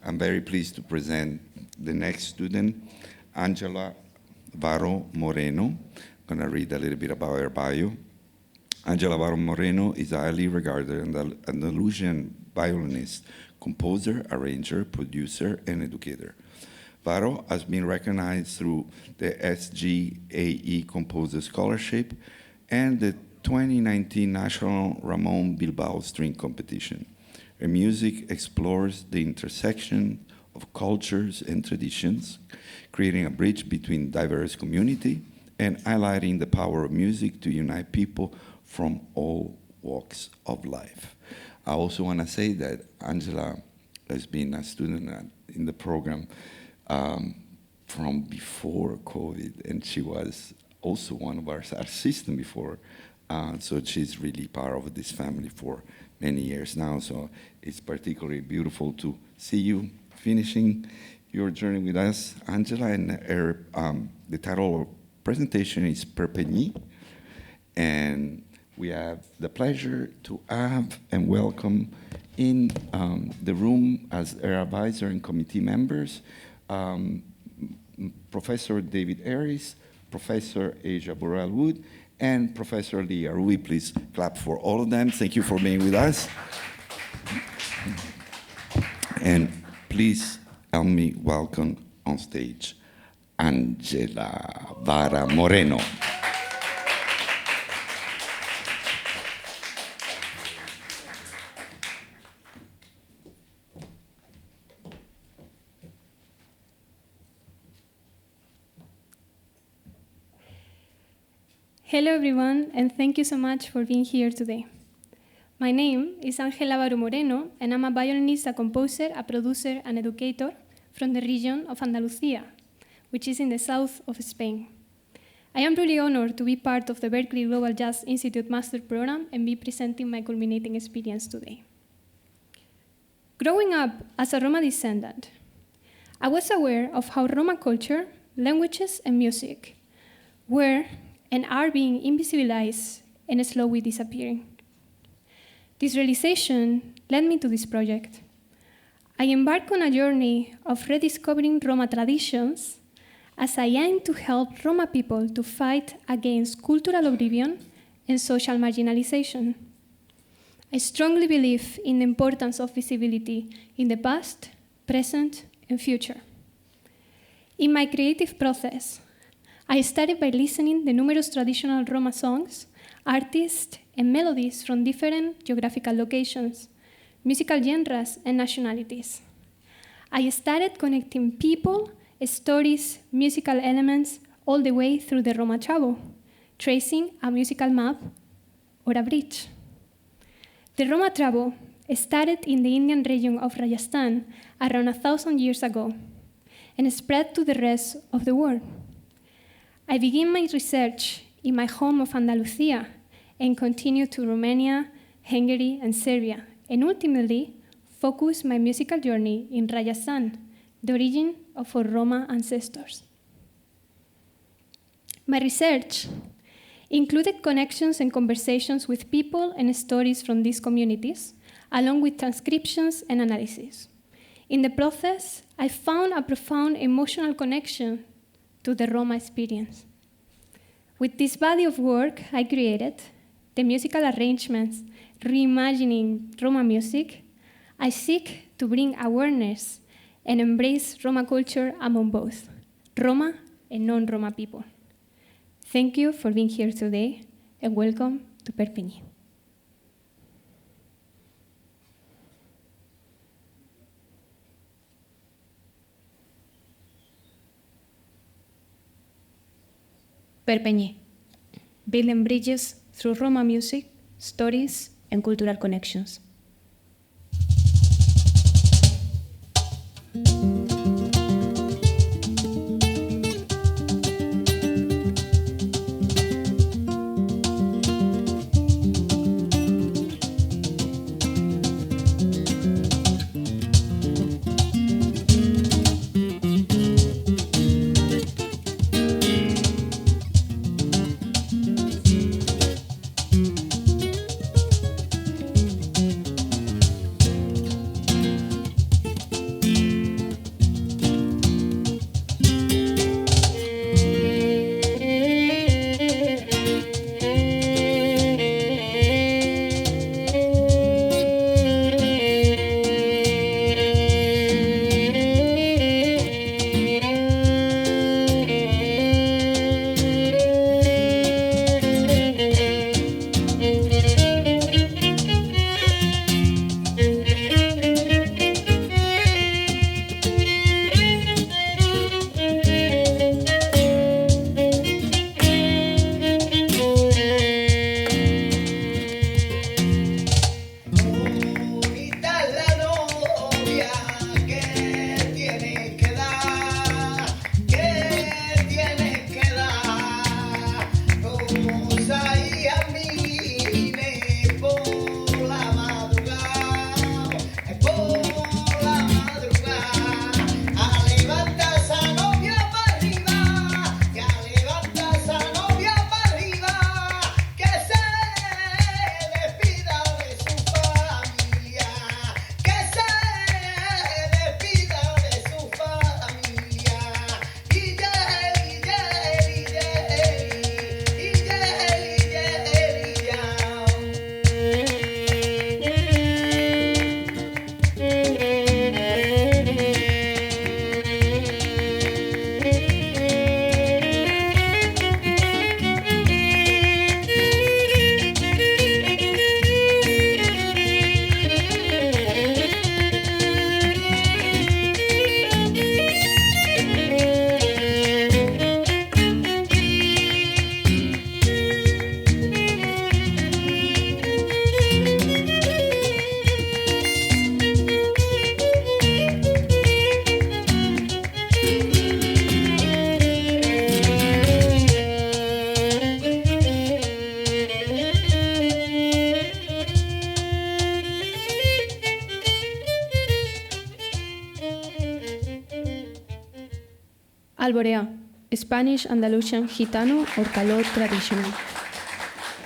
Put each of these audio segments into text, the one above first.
I'm very pleased to present the next student, Angela Vara Moreno. I'm going to read a little bit about her bio. Angela Vara Moreno is a highly regarded Andalusian violinist, composer, arranger, producer, and educator. Vara has been recognized through the SGAE Composer Scholarship and the 2019 National Ramon Bilbao String Competition. Her music explores the intersection of cultures and traditions, creating a bridge between diverse communities and highlighting the power of music to unite people from all walks of life. I also want to say that Angela has been a student in the program from before COVID, and she was also one of our assistants before. So she's really part of this family for many years now. So it's particularly beautiful to see you finishing your journey with us, Angela. And the title of presentation is Perpeñí. And we have the pleasure to have and welcome in the room as our advisor and committee members, Professor David Harris, Professor Asia Burrell-Wood, and Professor Lee Arui. Please clap for all of them. Thank you for being with us. And please help me welcome on stage Angela Vara Moreno. Hello everyone, and thank you so much for being here today. My name is Angela Vara Moreno, and I'm a violinist, a composer, a producer, and educator from the region of Andalusia, which is in the south of Spain. I am really honored to be part of the Berklee Global Jazz Institute Master Program and be presenting my culminating experience today. Growing up as a Roma descendant, I was aware of how Roma culture, languages, and music were and are being invisibilized and slowly disappearing. This realization led me to this project. I embarked on a journey of rediscovering Roma traditions as I aim to help Roma people to fight against cultural oblivion and social marginalization. I strongly believe in the importance of visibility in the past, present, and future. In my creative process, I started by listening to numerous traditional Roma songs, artists, and melodies from different geographical locations, musical genres, and nationalities. I started connecting people, stories, musical elements, all the way through the Roma Trabo, tracing a musical map or a bridge. The Roma Trabo started in the Indian region of Rajasthan around 1,000 years ago and spread to the rest of the world. I began my research in my home of Andalusia and continued to Romania, Hungary, and Serbia, and ultimately focused my musical journey in Rajasthan, the origin of our Roma ancestors. My research included connections and conversations with people and stories from these communities, along with transcriptions and analysis. In the process, I found a profound emotional connection to the Roma experience. With this body of work I created, the musical arrangements reimagining Roma music, I seek to bring awareness and embrace Roma culture among both Roma and non-Roma people. Thank you for being here today, and welcome to Perpeñí. Perpeñí, building bridges through Roma music, stories, and cultural connections. Alborea, Spanish Andalusian Gitano or Caló traditional.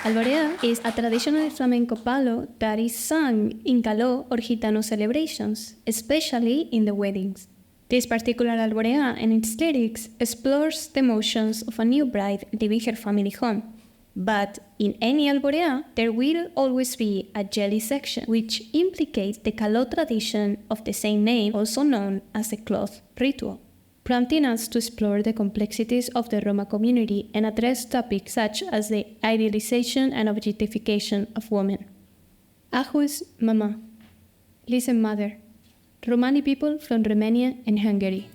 Alborea is a traditional flamenco palo that is sung in Caló or Gitano celebrations, especially in the weddings. This particular alborea and its lyrics explores the emotions of a new bride leaving her family home. But in any alborea, there will always be a jelly section, which implicates the Caló tradition of the same name, also known as the cloth ritual, prompting us to explore the complexities of the Roma community and address topics such as the idealization and objectification of women. Ahus Mama. Listen, Mother. Romani people from Romania and Hungary.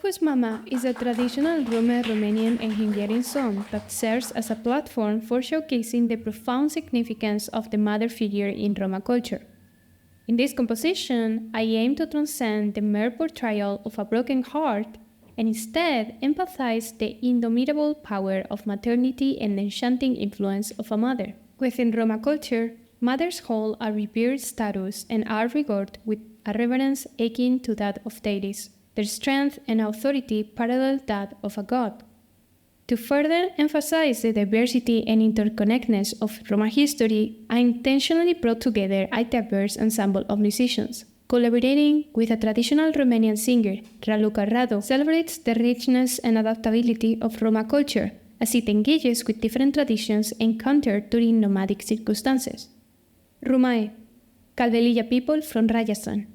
Ahus Mama is a traditional Roma, Romanian, and Hungarian song that serves as a platform for showcasing the profound significance of the mother figure in Roma culture. In this composition, I aim to transcend the mere portrayal of a broken heart and instead empathize the indomitable power of maternity and the enchanting influence of a mother. Within Roma culture, mothers hold a revered status and are regarded with a reverence akin to that of deities. Their strength and authority parallel that of a god. To further emphasize the diversity and interconnectedness of Roma history, I intentionally brought together a diverse ensemble of musicians. Collaborating with a traditional Romanian singer, Raluca Radu celebrates the richness and adaptability of Roma culture as it engages with different traditions encountered during nomadic circumstances. Rumae, Calvelilla people from Rajasthan.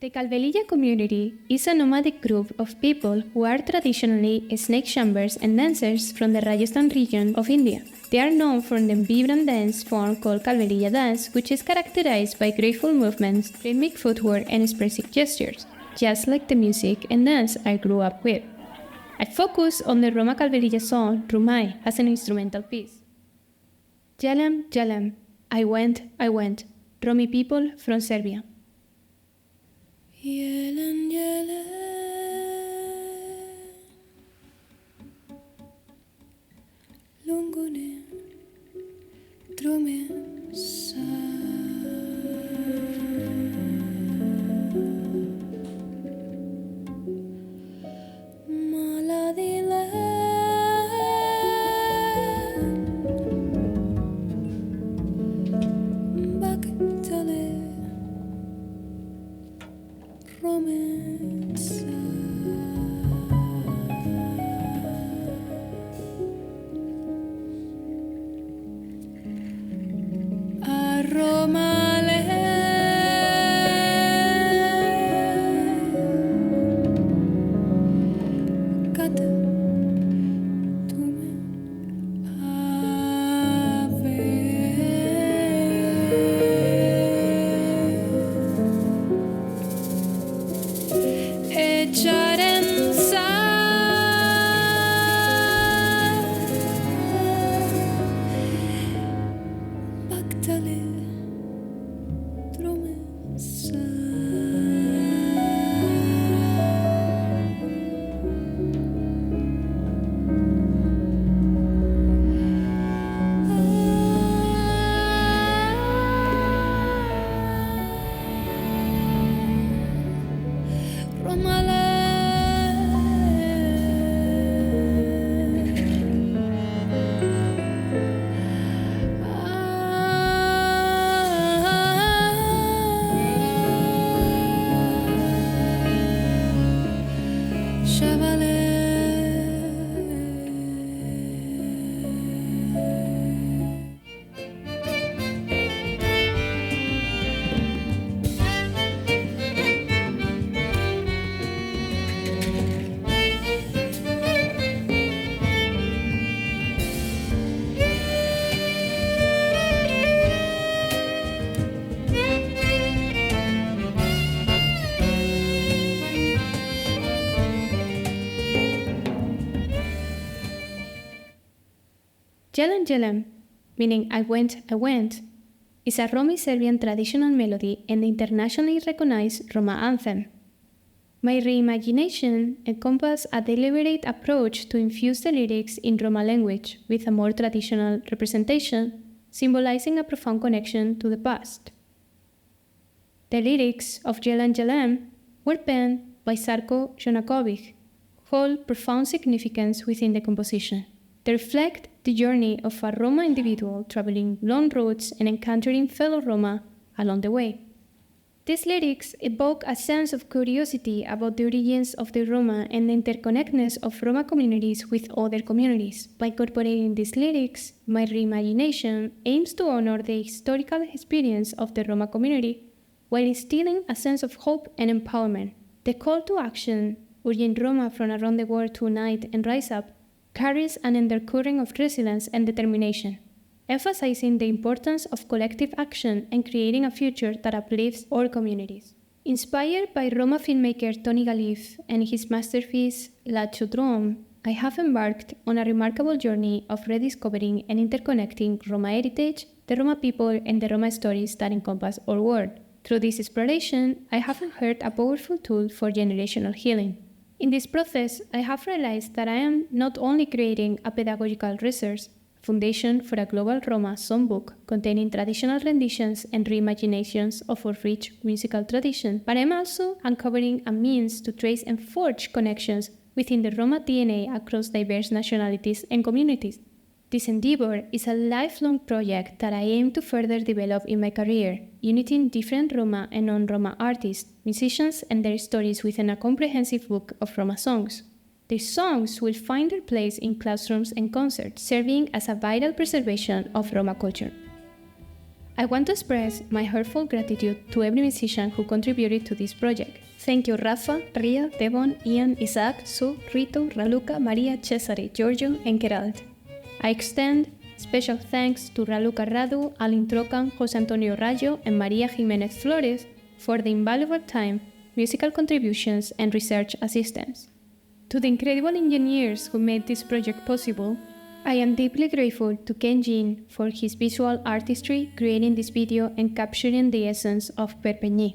The Calvelilla community is a nomadic group of people who are traditionally snake chambers and dancers from the Rajasthan region of India. They are known for the vibrant dance form called Calvelilla dance, which is characterized by graceful movements, rhythmic footwork, and expressive gestures, just like the music and dance I grew up with. I focus on the Roma Calvelilla song Rumai as an instrumental piece. Jalam, Jalam, I went, Romi people from Serbia. Jalan, jalan, lungone, drome, sa. Maladile, baktale. Romance. A Romale. Cata tume Jalan Jalan, meaning I went, is a Romi Serbian traditional melody and the internationally recognized Roma anthem. My reimagination encompasses a deliberate approach to infuse the lyrics in Roma language with a more traditional representation, symbolizing a profound connection to the past. The lyrics of Jalan Jalan were penned by Sarko Jonakovic, who hold profound significance within the composition. They reflect the journey of a Roma individual traveling long roads and encountering fellow Roma along the way. These lyrics evoke a sense of curiosity about the origins of the Roma and the interconnectedness of Roma communities with other communities. By incorporating these lyrics, my reimagination aims to honor the historical experience of the Roma community while instilling a sense of hope and empowerment. The call to action, urging Roma from around the world to unite and rise up, carries an undercurrent of resilience and determination, emphasizing the importance of collective action and creating a future that uplifts all communities. Inspired by Roma filmmaker Tony Galif and his masterpiece La Chodrome, I have embarked on a remarkable journey of rediscovering and interconnecting Roma heritage, the Roma people, and the Roma stories that encompass our world. Through this exploration, I have uncovered a powerful tool for generational healing. In this process, I have realized that I am not only creating a pedagogical resource, a foundation for a global Roma songbook containing traditional renditions and reimaginations of our rich musical tradition, but I am also uncovering a means to trace and forge connections within the Roma DNA across diverse nationalities and communities. This endeavor is a lifelong project that I aim to further develop in my career, uniting different Roma and non-Roma artists, musicians, and their stories within a comprehensive book of Roma songs. These songs will find their place in classrooms and concerts, serving as a vital preservation of Roma culture. I want to express my heartfelt gratitude to every musician who contributed to this project. Thank you Rafa, Ria, Devon, Ian, Isaac, Sue, Rito, Raluca, Maria, Cesare, Giorgio, and Gerald. I extend special thanks to Raluca Radu, Alin Trocan, Jose Antonio Rayo, and Maria Jimenez Flores for the invaluable time, musical contributions, and research assistance. To the incredible engineers who made this project possible, I am deeply grateful to Ken Jin for his visual artistry creating this video and capturing the essence of Perpeñí.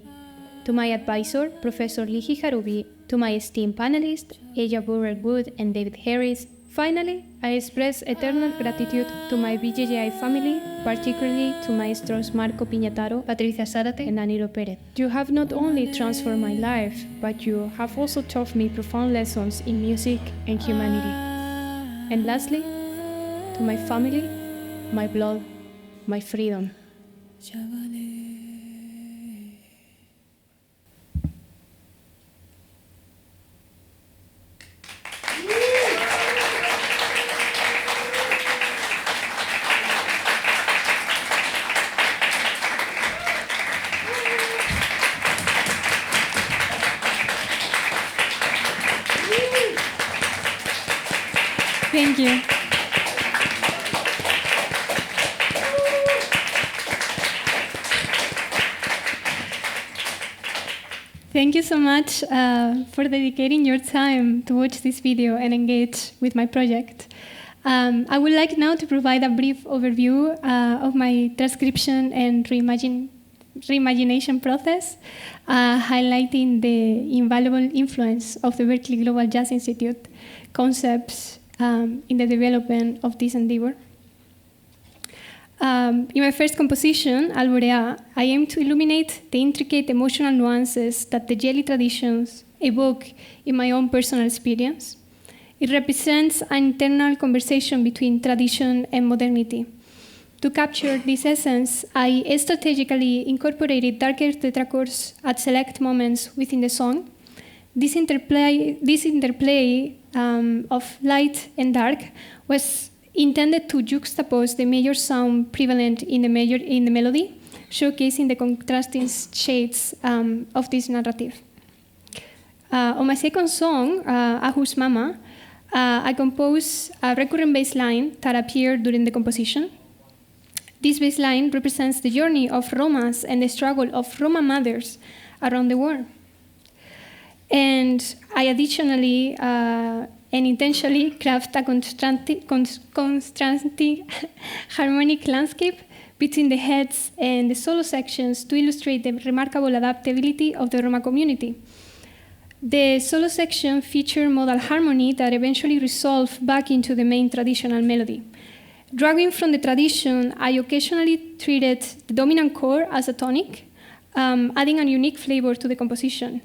To my advisor, Professor Lihi Harubi, to my esteemed panelists, Aya Burrell-Wood and David Harris. Finally, I express eternal gratitude to my BJJI family, particularly to maestros Marco Piñataro, Patricia Zárate, and Danilo Pérez. You have not only transformed my life, but you have also taught me profound lessons in music and humanity. And lastly, to my family, my blood, my freedom. Thank you. Thank you so much for dedicating your time to watch this video and engage with my project. I would like now to provide a brief overview of my transcription and reimagination process, highlighting the invaluable influence of the Berklee Global Jazz Institute concepts in the development of this endeavor. In my first composition, Alborea, I aim to illuminate the intricate emotional nuances that the jelly traditions evoke in my own personal experience. It represents an internal conversation between tradition and modernity. To capture this essence, I strategically incorporated darker tetrachords at select moments within the song. This interplay of light and dark was intended to juxtapose the major sound prevalent in the melody, showcasing the contrasting shades of this narrative. On my second song, Ahu's Mama, I composed a recurrent bass line that appeared during the composition. This bass line represents the journey of Romas and the struggle of Roma mothers around the world. And I additionally and intentionally craft a contrasting harmonic landscape between the heads and the solo sections to illustrate the remarkable adaptability of the Roma community. The solo section featured modal harmony that eventually resolved back into the main traditional melody. Drawing from the tradition, I occasionally treated the dominant chord as a tonic, adding a unique flavor to the composition.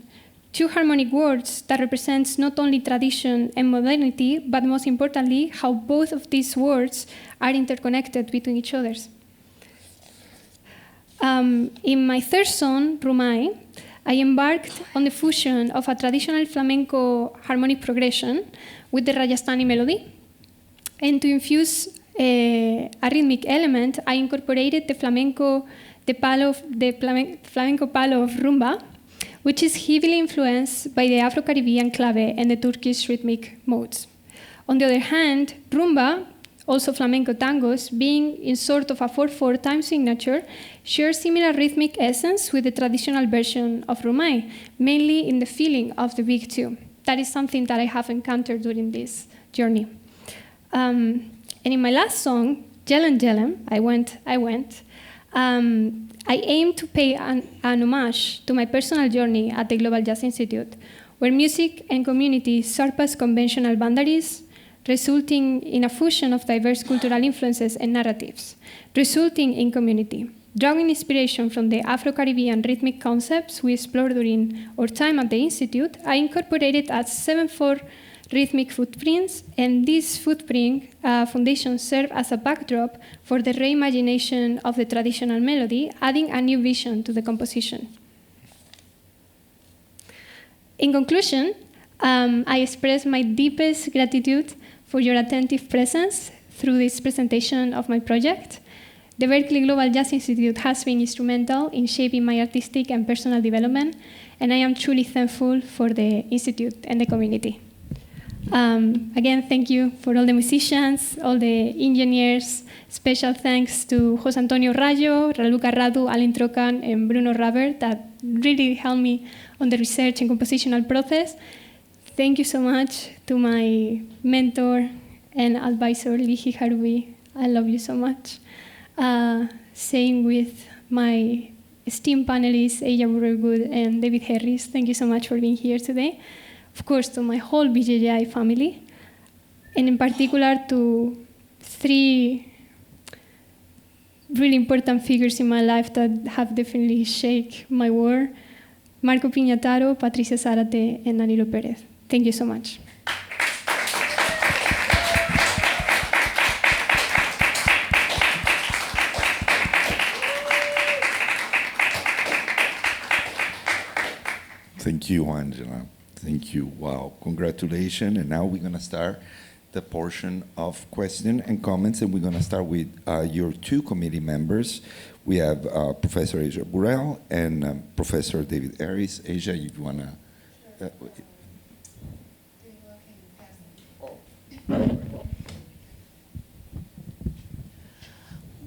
Two harmonic words that represents not only tradition and modernity, but most importantly, how both of these words are interconnected between each other. In my third song, Rumai, I embarked on the fusion of a traditional flamenco harmonic progression with the Rajasthani melody. And to infuse a rhythmic element, I incorporated the flamenco palo of rumba, which is heavily influenced by the Afro-Caribbean clave and the Turkish rhythmic modes. On the other hand, rumba, also flamenco tangos, being in sort of a 4/4 time signature, share similar rhythmic essence with the traditional version of Rumai, mainly in the feeling of the big two. That is something that I have encountered during this journey. And in my last song, Jelen Jelen, I went, I aim to pay an homage to my personal journey at the Global Jazz Institute, where music and community surpass conventional boundaries, resulting in a fusion of diverse cultural influences and narratives, resulting in community. Drawing inspiration from the Afro-Caribbean rhythmic concepts we explored during our time at the Institute, I incorporated a 7/4 rhythmic footprints, and these footprint foundations serve as a backdrop for the reimagination of the traditional melody, adding a new vision to the composition. In conclusion, I express my deepest gratitude for your attentive presence through this presentation of my project. The Berklee Global Jazz Institute has been instrumental in shaping my artistic and personal development, and I am truly thankful for the Institute and the community. Again, thank you for all the musicians, all the engineers. Special thanks to José Antonio Rayo, Raluca Radu, Alin Trocan, and Bruno Raber that really helped me on the research and compositional process. Thank you so much to my mentor and advisor, Lihi Harubi. I love you so much. Same with my esteemed panelists, Eija Burrellgood and David Harris. Thank you so much for being here today. Of course, to my whole BJJI family, and in particular to 3 really important figures in my life that have definitely shaped my world: Marco Piñataro, Patricia Zárate, and Danilo Pérez. Thank you so much. Thank you, Angela. Thank you. Wow, congratulations. And now we're going to start the portion of questions and comments, and we're going to start with your 2 committee members. We have Professor Eija Burrell and Professor David Harris. Eija, if you want to...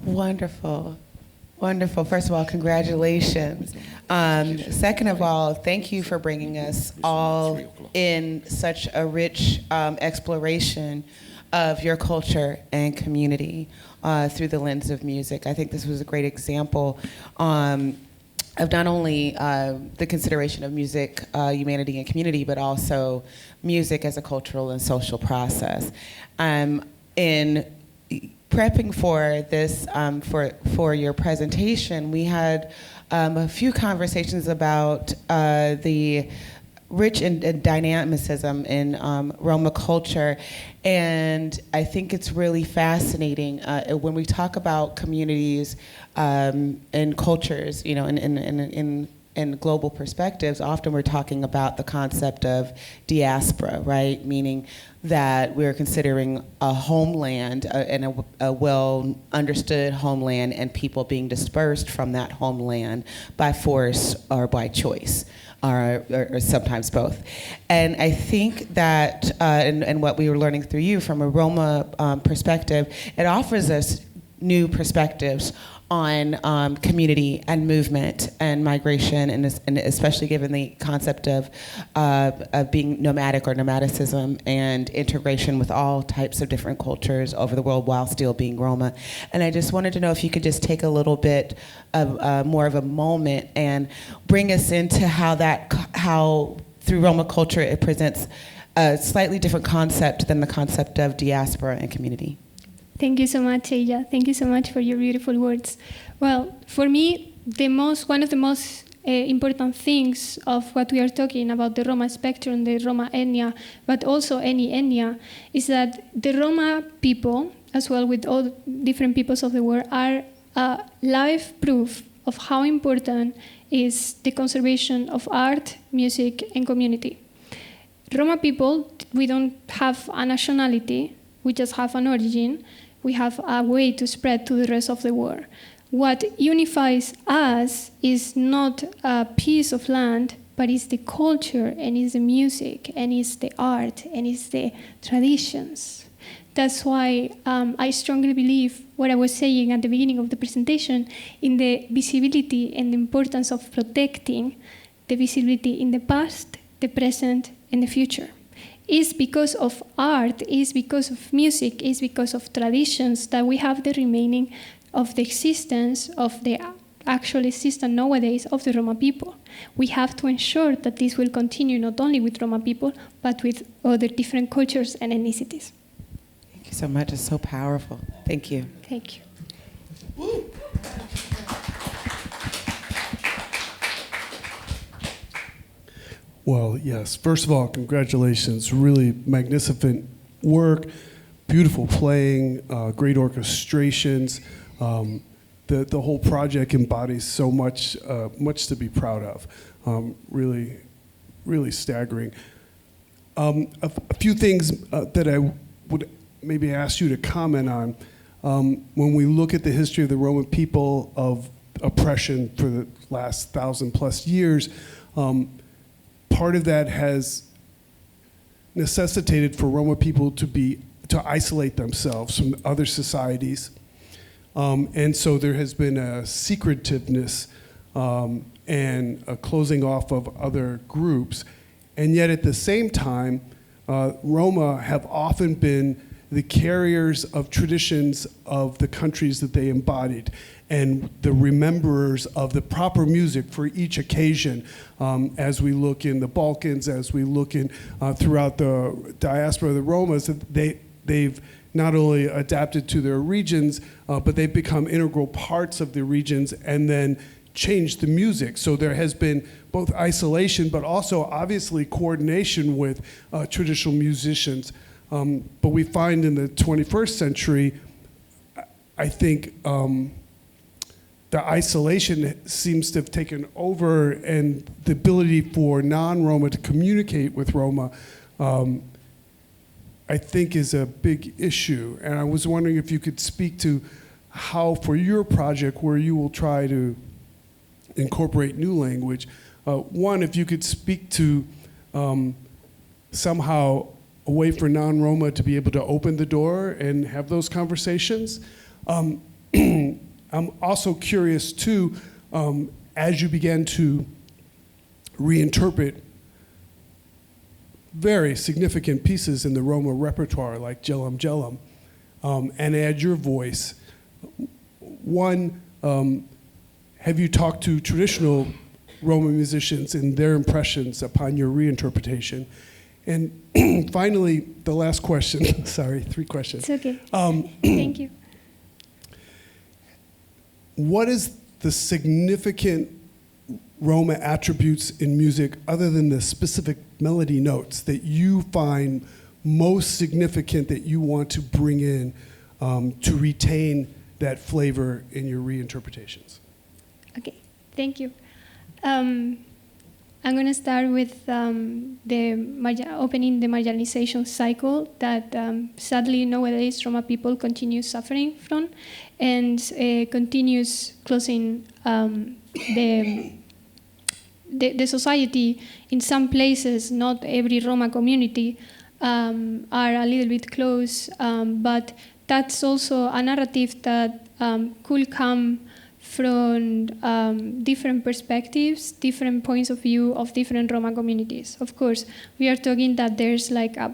Wonderful. Wonderful. First of all, congratulations. Second of all, thank you for bringing us all in such a rich exploration of your culture and community through the lens of music. I think this was a great example of not only the consideration of music, humanity, and community, but also music as a cultural and social process. In prepping for this, for your presentation, we had a few conversations about the rich and dynamicism in Roma culture, and I think it's really fascinating when we talk about communities and cultures, you know, in global perspectives. Often we're talking about the concept of diaspora, right? Meaning that we're considering a homeland and a well understood homeland, and people being dispersed from that homeland by force or by choice. Or sometimes both. And I think that, and what we were learning through you from a Roma perspective, it offers us new perspectives on community and movement and migration, and especially given the concept of being nomadic or nomadicism and integration with all types of different cultures over the world while still being Roma. And I just wanted to know if you could just take a little bit of more of a moment and bring us into how through Roma culture it presents a slightly different concept than the concept of diaspora and community. Thank you so much, Eija. Thank you so much for your beautiful words. Well, for me, one of the most important things of what we are talking about, the Roma spectrum, the Roma ethnia, but also any ethnia, is that the Roma people, as well with all different peoples of the world, are live proof of how important is the conservation of art, music, and community. Roma people, we don't have a nationality, we just have an origin. We have a way to spread to the rest of the world. What unifies us is not a piece of land, but it's the culture, and it's the music, and it's the art, and it's the traditions. That's why I strongly believe what I was saying at the beginning of the presentation in the visibility and the importance of protecting the visibility in the past, the present, and the future. Is because of art, is because of music, is because of traditions that we have the remaining of the existence of the actual existence nowadays of the Roma people. We have to ensure that this will continue not only with Roma people, but with other different cultures and ethnicities. Thank you so much. It's so powerful. Thank you. Thank you. Woo. Well, yes. First of all, congratulations. Really magnificent work, beautiful playing, great orchestrations. The whole project embodies so much, much to be proud of. Really, really staggering. A few things that I would maybe ask you to comment on. When we look at the history of the Roma people of oppression for the last 1,000+ years, part of that has necessitated for Roma people to isolate themselves from other societies. And so there has been a secretiveness and a closing off of other groups. And yet at the same time, Roma have often been the carriers of traditions of the countries that they embodied and the rememberers of the proper music for each occasion. As we look in the Balkans, as we look in throughout the diaspora of the Romas, they've not only adapted to their regions, but they've become integral parts of the regions and then changed the music. So there has been both isolation, but also obviously coordination with traditional musicians. But we find in the 21st century, I think the isolation seems to have taken over, and the ability for non-Roma to communicate with Roma, I think is a big issue. And I was wondering if you could speak to how, for your project, where you will try to incorporate new language, one, if you could speak to somehow a way for non-Roma to be able to open the door and have those conversations. I'm also curious too, as you began to reinterpret very significant pieces in the Roma repertoire, like Jelam Jelam, and add your voice. One, have you talked to traditional Roma musicians and their impressions upon your reinterpretation? And finally, the last question. Sorry, 3 questions. It's okay. Thank you. What is the significant Roma attributes in music, other than the specific melody notes, that you find most significant that you want to bring in to retain that flavor in your reinterpretations? Okay, thank you. I'm going to start with opening the marginalization cycle that sadly nowadays Roma people continue suffering from, and continues closing the society. In some places, not every Roma community are a little bit close, but that's also a narrative that could come from different perspectives, different points of view of different Roma communities. Of course, we are talking that there's like a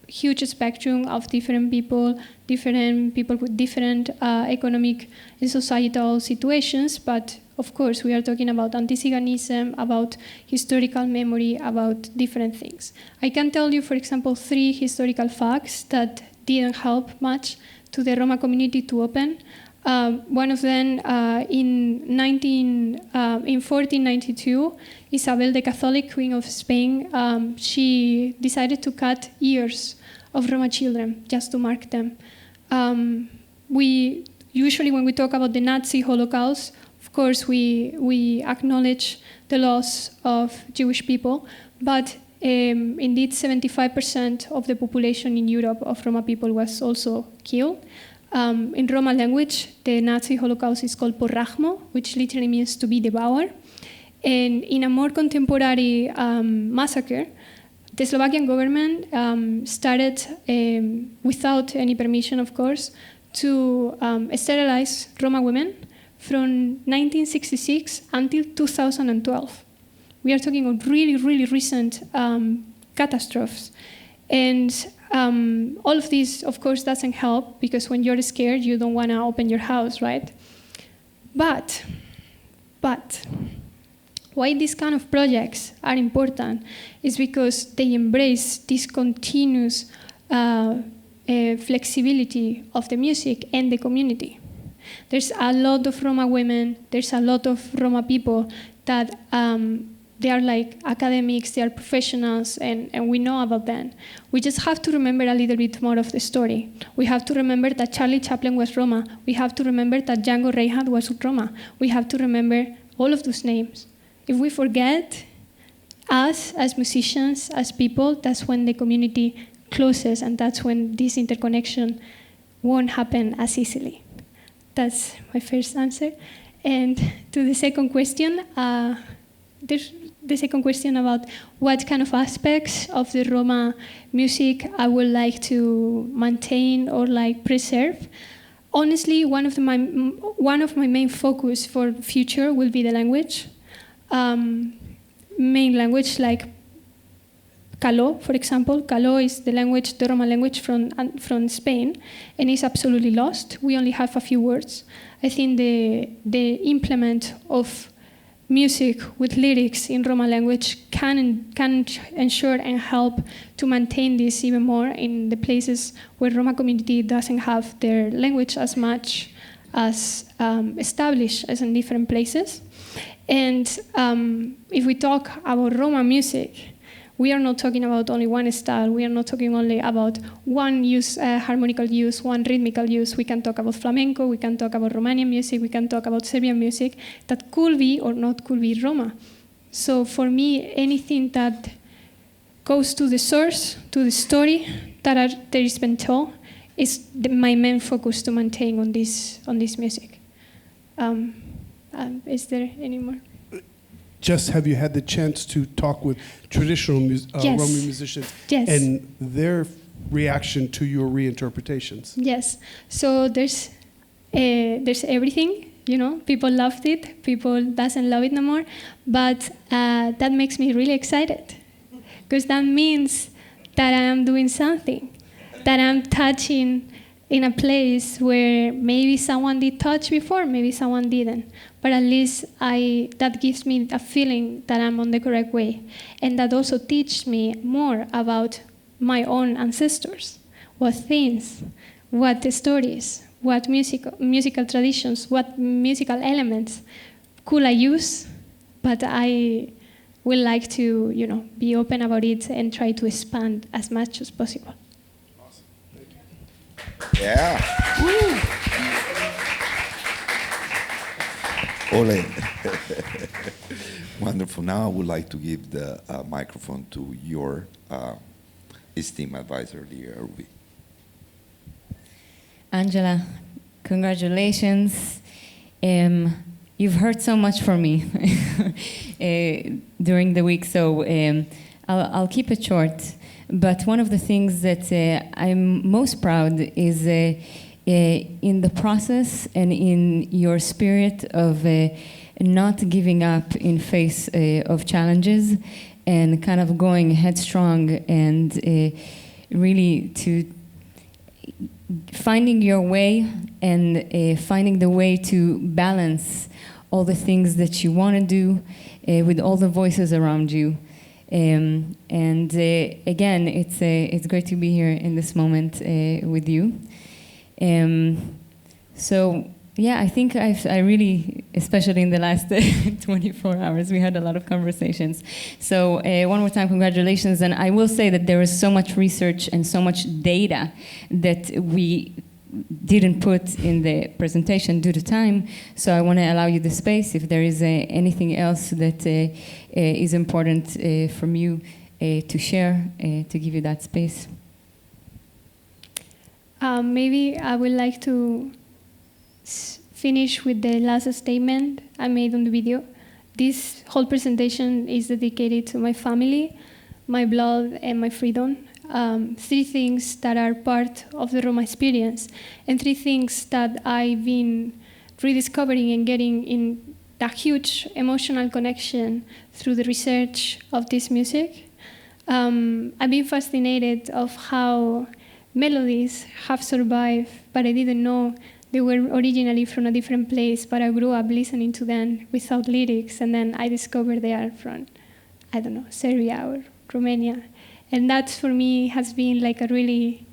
huge spectrum of different people with different economic and societal situations, but of course we are talking about anti-Ziganism, about historical memory, about different things. I can tell you, for example, 3 historical facts that didn't help much to the Roma community to open. One of them, in 1492, Isabel the Catholic, Queen of Spain, she decided to cut ears of Roma children just to mark them. We usually, when we talk about the Nazi Holocaust, of course we acknowledge the loss of Jewish people, but indeed 75% of the population in Europe of Roma people was also killed. In Roma language, the Nazi Holocaust is called porrajmo, which literally means to be devoured. And in a more contemporary massacre, the Slovakian government started, without any permission, of course, to sterilize Roma women from 1966 until 2012. We are talking of really, really recent catastrophes. And all of this, of course, doesn't help, because when you're scared, you don't want to open your house, right? But why these kind of projects are important is because they embrace this continuous flexibility of the music and the community. There's a lot of Roma women, there's a lot of Roma people that they are like academics, they are professionals, and we know about them. We just have to remember a little bit more of the story. We have to remember that Charlie Chaplin was Roma. We have to remember that Django Reinhardt was Roma. We have to remember all of those names. If we forget us as musicians, as people, that's when the community closes, and that's when this interconnection won't happen as easily. That's my first answer. And to the second question, there's the second question about what kind of aspects of the Roma music I would like to maintain or like preserve. Honestly, one of my main focus for the future will be the language. Main language like Caló, for example. Caló is the language, the Roma language from Spain, and it's absolutely lost. We only have a few words. I think the implement of music with lyrics in Roma language can ensure and help to maintain this even more in the places where Roma community doesn't have their language as much as established as in different places. And if we talk about Roma music, we are not talking about only one style. We are not talking only about one use, harmonical use, one rhythmical use. We can talk about flamenco, we can talk about Romanian music, we can talk about Serbian music that could be or not could be Roma. So for me, anything that goes to the source, to the story that is been told, is my main focus to maintain on this music. Is there any more? Just have you had the chance to talk with traditional Yes. Roma musicians Yes. and their reaction to your reinterpretations? Yes. So there's everything. You know, people loved it. People doesn't love it no more, but that makes me really excited because that means that I am doing something, that I'm touching in a place where maybe someone did touch before, maybe someone didn't. But at least that gives me a feeling that I'm on the correct way. And that also teaches me more about my own ancestors, what things, what the stories, what musical traditions, what musical elements could I use, but I would like to, be open about it and try to expand as much as possible. Yeah. Woo. Ole. Wonderful. Now I would like to give the microphone to your esteemed advisor, Ruby. Angela, congratulations. You've heard so much from me during the week, so I'll keep it short. But one of the things that I'm most proud is in the process and in your spirit of not giving up in face of challenges and kind of going headstrong and really to finding your way and finding the way to balance all the things that you want to do with all the voices around you. And again, it's great to be here in this moment with you. So yeah, I think I really, especially in the last 24 hours, we had a lot of conversations. So one more time, congratulations. And I will say that there is so much research and so much data that we didn't put in the presentation due to time. So I want to allow you the space if there is anything else that is important from you to share, to give you that space. Maybe I would like to finish with the last statement I made on the video. This whole presentation is dedicated to my family, my blood, and my freedom. 3 things that are part of the Roma experience, and 3 things that I've been rediscovering and getting in a huge emotional connection through the research of this music. I've been fascinated of how melodies have survived, but I didn't know they were originally from a different place, but I grew up listening to them without lyrics, and then I discovered they are from, Serbia or Romania. And that, for me, has been like a really,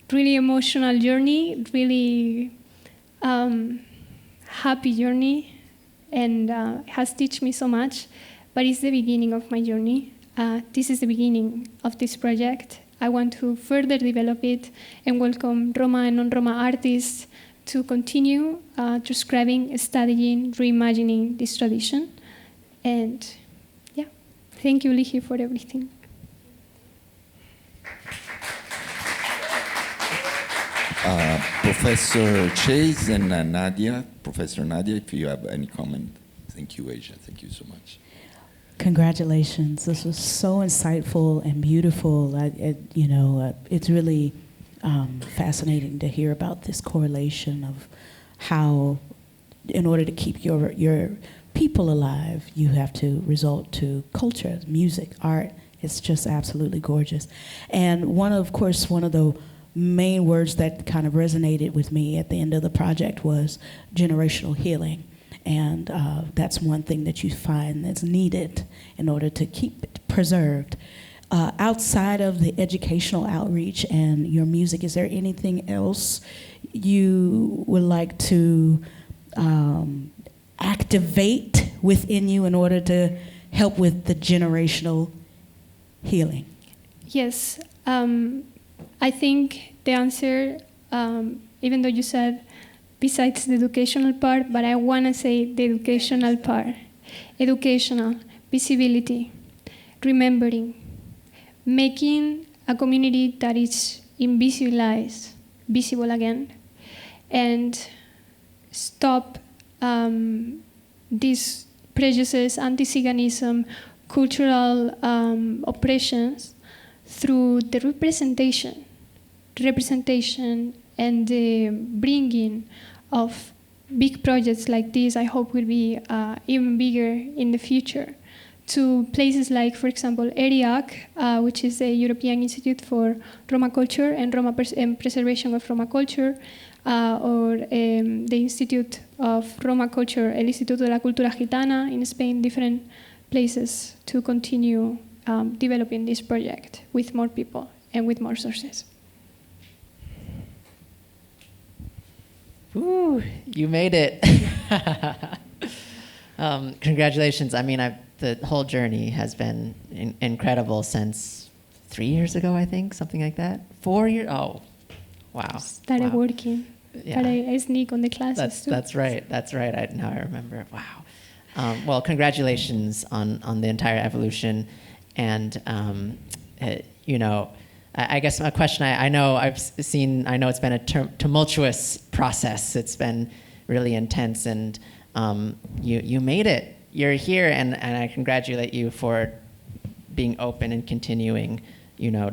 really emotional journey, really happy journey, and has taught me so much. But it's the beginning of my journey. This is the beginning of this project. I want to further develop it and welcome Roma and non-Roma artists to continue transcribing, studying, reimagining this tradition. And yeah, thank you, Lihi, for everything. Professor Chase and Nadia. Professor Nadia, if you have any comment. Thank you, Asia. Thank you so much. Congratulations. This was so insightful and beautiful. It's really fascinating to hear about this correlation of how, in order to keep your people alive, you have to resort to culture, music, art. It's just absolutely gorgeous. And one of the main words that kind of resonated with me at the end of the project was generational healing. And that's one thing that you find that's needed in order to keep it preserved. Outside of the educational outreach and your music, is there anything else you would like to activate within you in order to help with the generational healing? Yes, I think the answer, even though you said besides the educational part, but I want to say the educational part. Educational, visibility, remembering, making a community that is invisibilized visible again, and stop these prejudices, anti-Ziganism, cultural oppressions through the representation and the bringing of big projects like this. I hope will be even bigger in the future, to places like, for example, ERIAC, which is the European Institute for Roma Culture and Preservation of Roma Culture, or the Institute of Roma Culture, el Instituto de la Cultura Gitana in Spain, different places to continue developing this project with more people and with more sources. Ooh, you made it. Congratulations. I mean, the whole journey has been incredible since 3 years ago, I think, something like that. 4 years? Oh, wow. Started working. Yeah. But I sneak on the classes too. That's right. Now I remember. Wow. Well, congratulations on the entire evolution. And, I guess my question, I know it's been a tumultuous process. It's been really intense, and you made it. You're here, and I congratulate you for being open and continuing,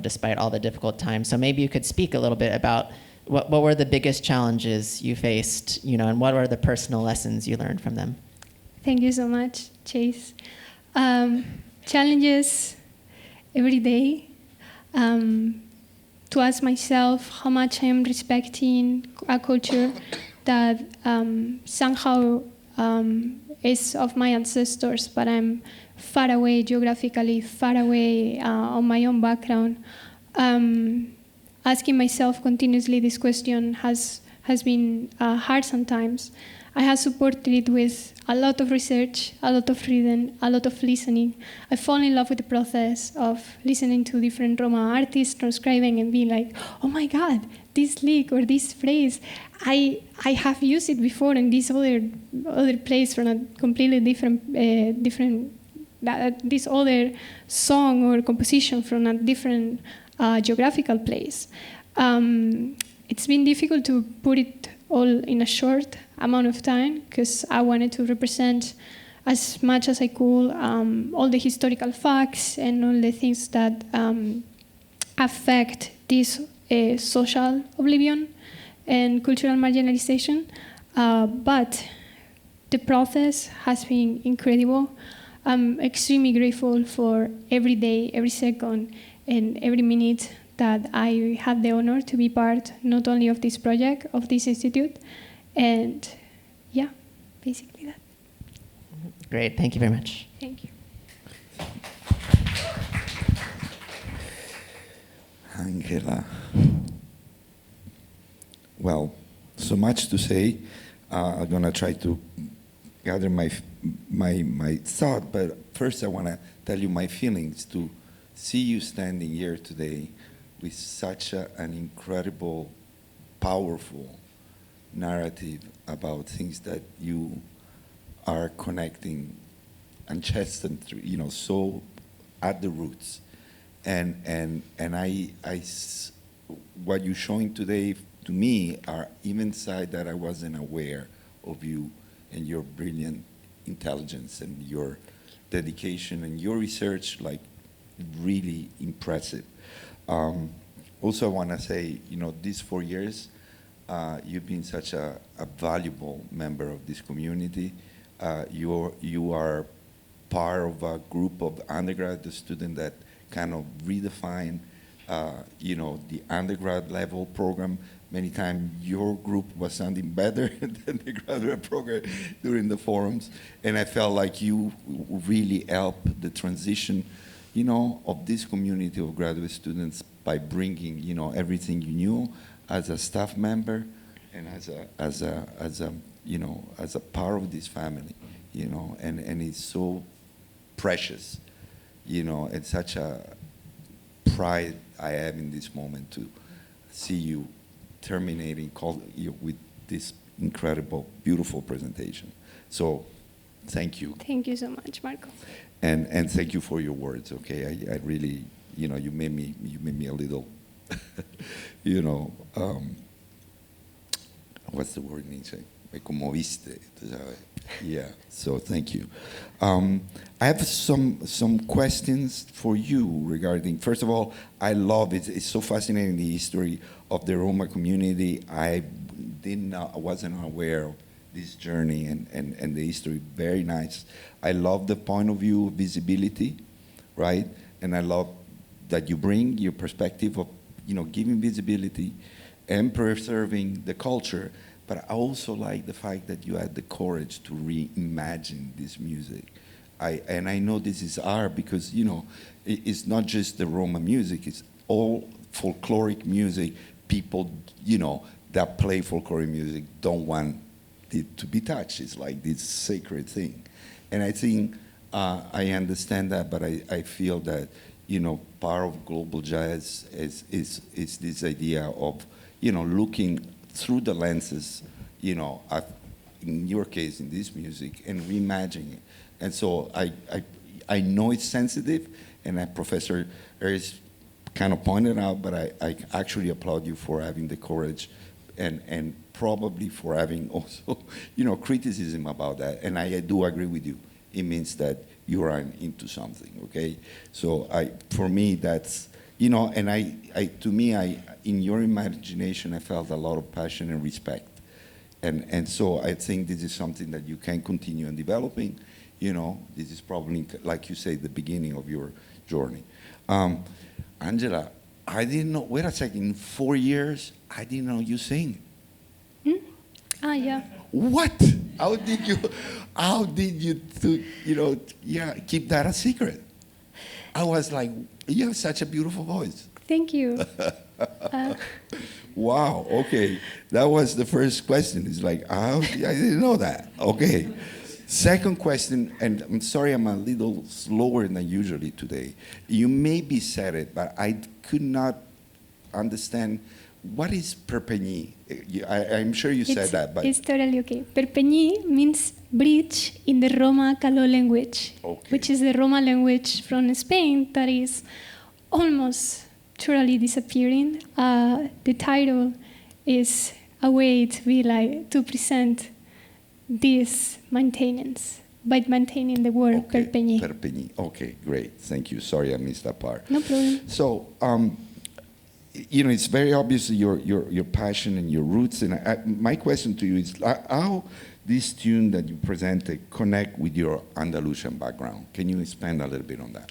despite all the difficult times. So maybe you could speak a little bit about what were the biggest challenges you faced, and what were the personal lessons you learned from them? Thank you so much, Chase. Challenges every day. To ask myself how much I am respecting a culture that somehow is of my ancestors, but I'm far away geographically, far away on my own background. Asking myself continuously this question has been hard sometimes. I have supported it with a lot of research, a lot of reading, a lot of listening. I fall in love with the process of listening to different Roma artists, transcribing and being like, oh my God, this lick or this phrase, I have used it before in this other place from a completely different this other song or composition from a different geographical place. It's been difficult to put it all in a short amount of time because I wanted to represent as much as I could all the historical facts and all the things that affect this social oblivion and cultural marginalization. But the process has been incredible. I'm extremely grateful for every day, every second, and every minute that I had the honor to be part not only of this project, of this institute, and yeah, basically that. Great, thank you very much. Thank you. Angela. Well, so much to say. I'm gonna try to gather my thought, but first I wanna tell you my feelings to see you standing here today with such an incredible, powerful narrative about things that you are connecting and chesting through, so at the roots. And what you're showing today to me, are even side that I wasn't aware of you and your brilliant intelligence and your dedication and your research, like really impressive. Also, I want to say, these 4 years, you've been such a valuable member of this community. You are part of a group of undergraduate students that kind of redefine, the undergrad level program. Many times your group was sounding better than the graduate program during the forums. And I felt like you really helped the transition, of this community of graduate students by bringing, everything you knew as a staff member and as a part of this family, and it's so precious, and such a pride I have in this moment to see you terminating with this incredible, beautiful presentation. So, thank you. Thank you so much, Marco. And thank you for your words. Okay, I really, you made me a little, what's the word in English? Me conmoviste, tú sabes. Yeah. So thank you. I have some questions for you regarding. First of all, I love it. It's so fascinating, the history of the Roma community. I wasn't aware of this journey and the history. Very nice. I love the point of view, visibility, right? And I love that you bring your perspective of, giving visibility and preserving the culture. But I also like the fact that you had the courage to reimagine this music. And I know this is art because, it's not just the Roma music, it's all folkloric music. People, that play folkloric music don't want it to be touched. It's like this sacred thing. And I think I understand that, but I feel that, part of global jazz is this idea of, looking through the lenses, in your case, in this music, and reimagining it. And so I know it's sensitive, and Professor Harris kind of pointed out, but I actually applaud you for having the courage and probably for having also, criticism about that. And I do agree with you. It means that you are into something, okay? So for me, that's, and in your imagination, I felt a lot of passion and respect. And so I think this is something that you can continue on developing. This is probably, like you say, the beginning of your journey. Angela, I didn't know, wait a second, in 4 years, I didn't know you sing. Yeah. What? How did you keep that a secret? I was like, you have such a beautiful voice. Thank you. Wow, okay. That was the first question. It's like, I didn't know that. Okay. Second question, and I'm sorry I'm a little slower than usually today. You maybe said it, but I could not understand. What is Perpeñí? I'm sure you said that, but... It's totally okay. Perpeñí means bridge in the Roma Caló language, which is the Roma language from Spain that is almost totally disappearing. The title is a way to present this maintenance by maintaining the word Perpeñí. Perpeñí. Okay, great. Thank you. Sorry I missed that part. No problem. So, it's very obvious your passion and your roots. And my question to you is how this tune that you presented connect with your Andalusian background. Can you expand a little bit on that?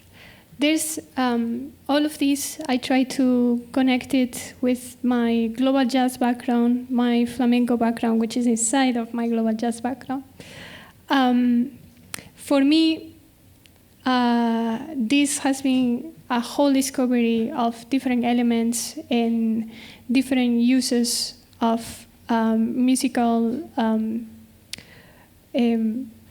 There's all of these. I try to connect it with my global jazz background, my flamenco background, which is inside of my global jazz background. For me, this has been a whole discovery of different elements and different uses of musical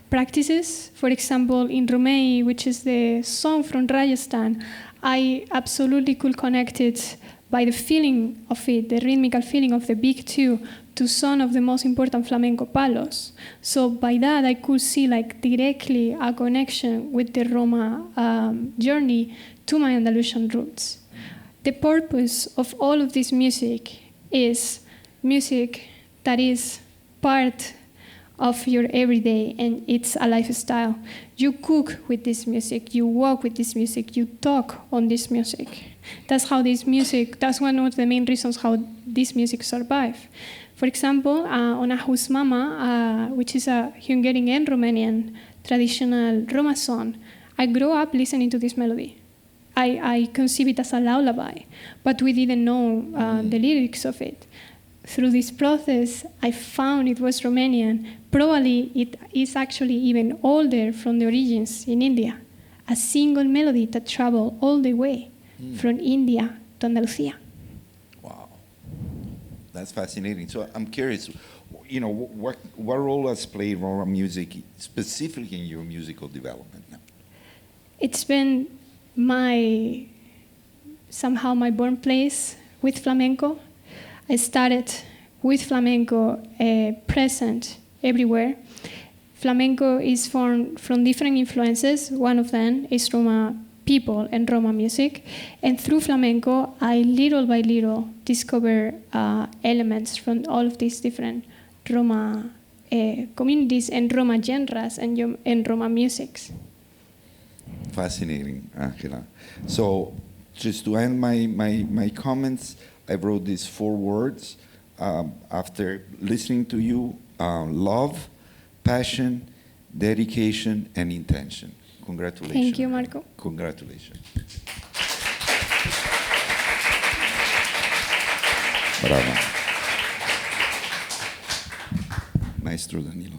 practices. For example, in Rumei, which is the song from Rajasthan, I absolutely could connect it by the feeling of it, the rhythmical feeling of the big two, to some of the most important flamenco palos. So by that, I could see directly a connection with the Roma journey to my Andalusian roots. The purpose of all of this music is music that is part of your everyday, and it's a lifestyle. You cook with this music, you walk with this music, you talk on this music. That's how this music, that's one of the main reasons how this music survives. For example, on Ahus Mama, which is a Hungarian and Romanian traditional Roma song, I grew up listening to this melody. I conceive it as a lullaby, but we didn't know the lyrics of it. Through this process, I found it was Romanian. Probably it is actually even older from the origins in India. A single melody that traveled all the way from India to Andalusia. Wow, that's fascinating. So I'm curious, you know, what role has played Roma music specifically in your musical development now? It's been somehow my born place with flamenco. I started with flamenco present everywhere. Flamenco is formed from different influences. One of them is Roma people and Roma music. And through flamenco, I little by little discover elements from all of these different Roma communities and Roma genres and Roma musics. Fascinating, Angela. So just to end my comments, I wrote these 4 words after listening to you: love, passion, dedication, and intention. Congratulations. Thank you, Marco. Congratulations. Bravo. Maestro Danilo.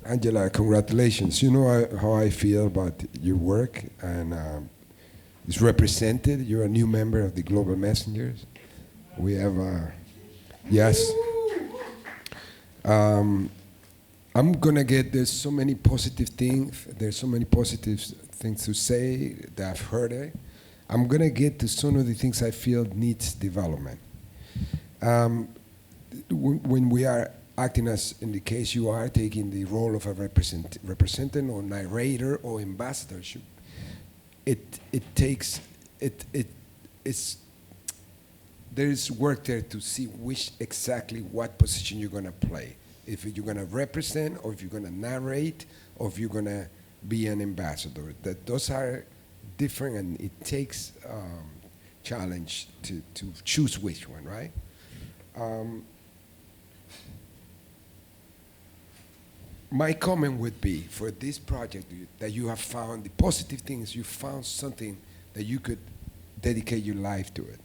Angela, congratulations. You know how I feel about your work, and it's represented. You're a new member of the Global Messengers. We have, yes. I'm gonna get, there's so many positive things to say that I've heard it. I'm gonna get to some of the things I feel needs development. When we are acting as, in the case you are taking the role of a representative or narrator or ambassadorship, there is work there to see what position you're going to play. If you're going to represent, or if you're going to narrate, or if you're going to be an ambassador. Those are different, and it takes challenge to choose which one, right? My comment would be, for this project, that you have found the positive things, you found something that you could dedicate your life to it,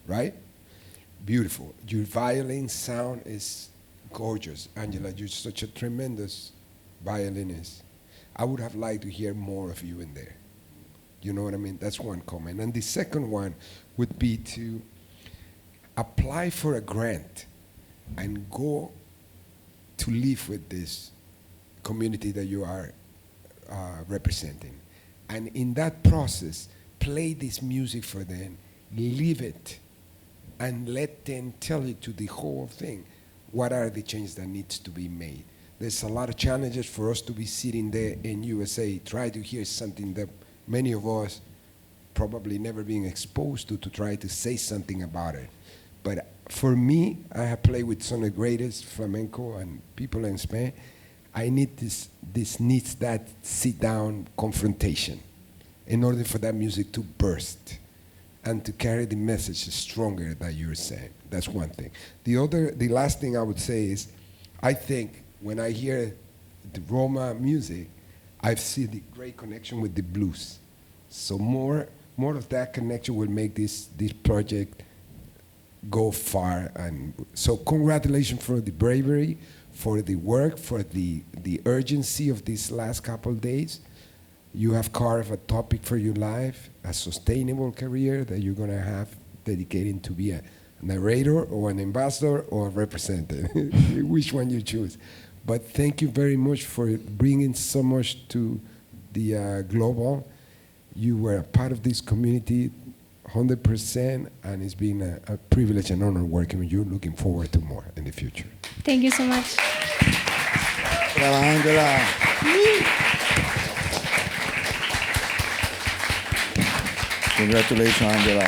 right? Beautiful. Your violin sound is gorgeous. Angela, you're such a tremendous violinist. I would have liked to hear more of you in there. You know what I mean? That's one comment. And the second one would be to apply for a grant and go to live with this community that you are representing. And in that process, play this music for them, live it, and let them tell you to the whole thing, what are the changes that needs to be made. There's a lot of challenges for us to be sitting there in USA, try to hear something that many of us probably never been exposed to try to say something about it. But for me, I have played with some of the greatest flamenco and people in Spain. I need this needs that sit-down confrontation in order for that music to burst and to carry the message stronger that you're saying. That's one thing. The last thing I would say is, I think when I hear the Roma music, I see the great connection with the blues. So more of that connection will make this project go far. And so congratulations for the bravery, for the work, for the urgency of these last couple of days. You have carved a topic for your life, a sustainable career that you're going to have dedicated to be a narrator or an ambassador or a representative, which one you choose. But thank you very much for bringing so much to the global. You were a part of this community 100%, and it's been a privilege and honor working with you. Looking forward to more in the future. Thank you so much. Brava, Angela. Congratulations, Angela.